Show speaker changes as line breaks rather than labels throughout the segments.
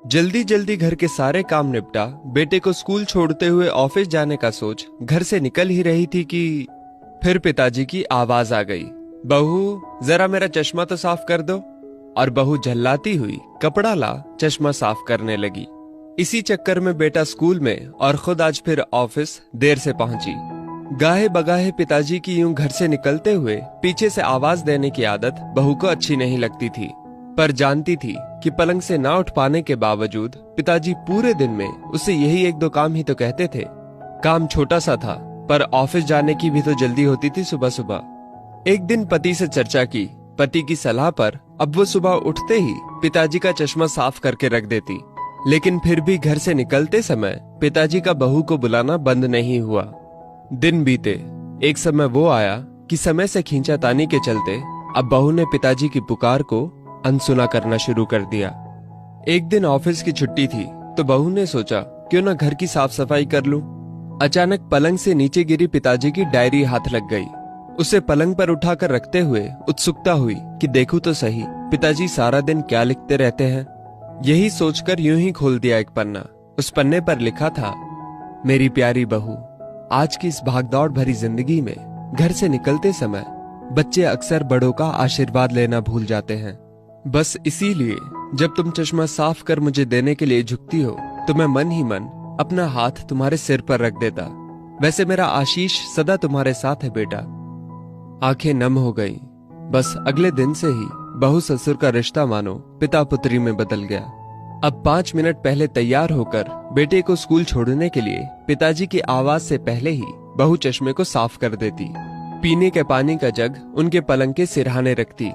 जल्दी जल्दी घर के सारे काम निपटा बेटे को स्कूल छोड़ते हुए ऑफिस जाने का सोच घर से निकल ही रही थी कि फिर पिताजी की आवाज आ गई, बहू जरा मेरा चश्मा तो साफ कर दो। और बहू झल्लाती हुई कपड़ा ला चश्मा साफ करने लगी। इसी चक्कर में बेटा स्कूल में और खुद आज फिर ऑफिस देर से पहुंची। गाहे बगाहे पिताजी की यूं घर से निकलते हुए पीछे से आवाज देने की आदत बहू को अच्छी नहीं लगती थी, पर जानती थी कि पलंग से ना उठ पाने के बावजूद पिताजी पूरे दिन में उसे यही एक दो काम ही तो कहते थे। काम छोटा सा था पर ऑफिस जाने की भी तो जल्दी होती थी सुबह सुबह। एक दिन पति से चर्चा की, पति की सलाह पर अब वो सुबह उठते ही पिताजी का चश्मा साफ करके रख देती। लेकिन फिर भी घर से निकलते समय पिताजी का बहू को बुलाना बंद नहीं हुआ। दिन बीते, एक समय वो आया कि समय से खींचातानी के चलते अब बहू ने पिताजी की पुकार को अनसुना करना शुरू कर दिया। एक दिन ऑफिस की छुट्टी थी तो बहू ने सोचा क्यों ना घर की साफ सफाई कर लूं। अचानक पलंग से नीचे गिरी पिताजी की डायरी हाथ लग गई। उसे पलंग पर उठाकर रखते हुए उत्सुकता हुई कि देखूं तो सही पिताजी सारा दिन क्या लिखते रहते हैं। यही सोचकर यूं ही खोल दिया एक पन्ना। उस पन्ने पर लिखा था, मेरी प्यारी बहू, आज की इस भागदौड़ भरी जिंदगी में घर से निकलते समय बच्चे अक्सर बड़ों का आशीर्वाद लेना भूल जाते हैं। बस इसीलिए जब तुम चश्मा साफ कर मुझे देने के लिए झुकती हो तो मैं मन ही मन अपना हाथ तुम्हारे सिर पर रख देता। वैसे मेरा आशीष सदा तुम्हारे साथ है बेटा। आंखें नम हो गईं। बस अगले दिन से ही बहू ससुर का रिश्ता मानो पिता पुत्री में बदल गया। अब 5 मिनट पहले तैयार होकर बेटे को स्कूल छोड़ने के लिए पिताजी की आवाज से पहले ही बहू चश्मे को साफ कर देती। पीने के पानी का जग उनके पलंग के सिरहाने रखती।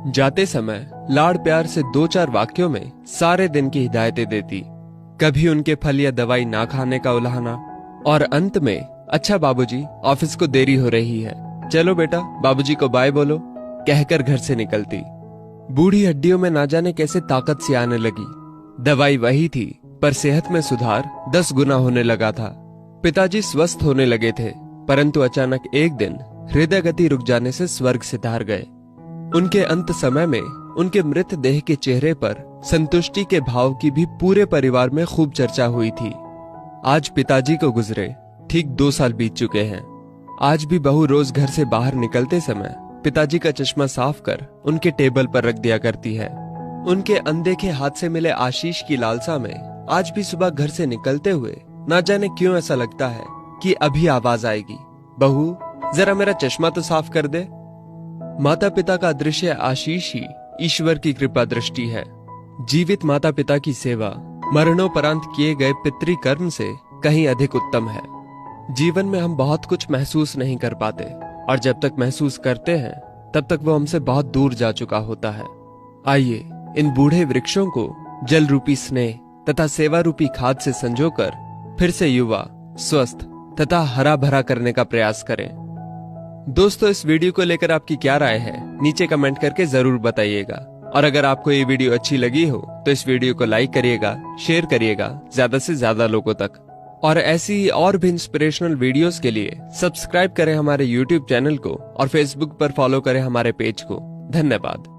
जाते समय लाड़ प्यार से 2-4 वाक्यों में सारे दिन की हिदायतें देती। कभी उनके फल या दवाई ना खाने का उलाहना, और अंत में, अच्छा बाबूजी ऑफिस को देरी हो रही है, चलो बेटा बाबूजी को बाय बोलो, कहकर घर से निकलती। बूढ़ी हड्डियों में ना जाने कैसे ताकत सी आने लगी। दवाई वही थी पर सेहत में सुधार 10 गुना होने लगा था। पिताजी स्वस्थ होने लगे थे, परंतु अचानक एक दिन हृदय गति रुक जाने से स्वर्ग सिधार गए। उनके अंत समय में उनके मृत देह के चेहरे पर संतुष्टि के भाव की भी पूरे परिवार में खूब चर्चा हुई थी। आज पिताजी को गुजरे ठीक 2 साल बीत चुके हैं। आज भी बहू रोज घर से बाहर निकलते समय पिताजी का चश्मा साफ कर उनके टेबल पर रख दिया करती है। उनके अनदेखे हाथ से मिले आशीष की लालसा में आज भी सुबह घर से निकलते हुए ना जाने क्यों ऐसा लगता है कि अभी आवाज आएगी, बहू जरा मेरा चश्मा तो साफ कर दे। माता पिता का दृश्य आशीष ही ईश्वर की कृपा दृष्टि है। जीवित माता पिता की सेवा मरणोपरांत किए गए पितृ कर्म से कहीं अधिक उत्तम है। जीवन में हम बहुत कुछ महसूस नहीं कर पाते, और जब तक महसूस करते हैं तब तक वो हमसे बहुत दूर जा चुका होता है। आइए इन बूढ़े वृक्षों को जल रूपी स्नेह तथा सेवा रूपी खाद से संजोकर फिर से युवा, स्वस्थ तथा हरा भरा करने का प्रयास करें। दोस्तों, इस वीडियो को लेकर आपकी क्या राय है नीचे कमेंट करके जरूर बताइएगा। और अगर आपको ये वीडियो अच्छी लगी हो तो इस वीडियो को लाइक करिएगा, शेयर करिएगा ज्यादा से ज्यादा लोगों तक। और ऐसी और भी इंस्पिरेशनल वीडियोस के लिए सब्सक्राइब करें हमारे YouTube चैनल को और Facebook पर फॉलो करें हमारे पेज को। धन्यवाद।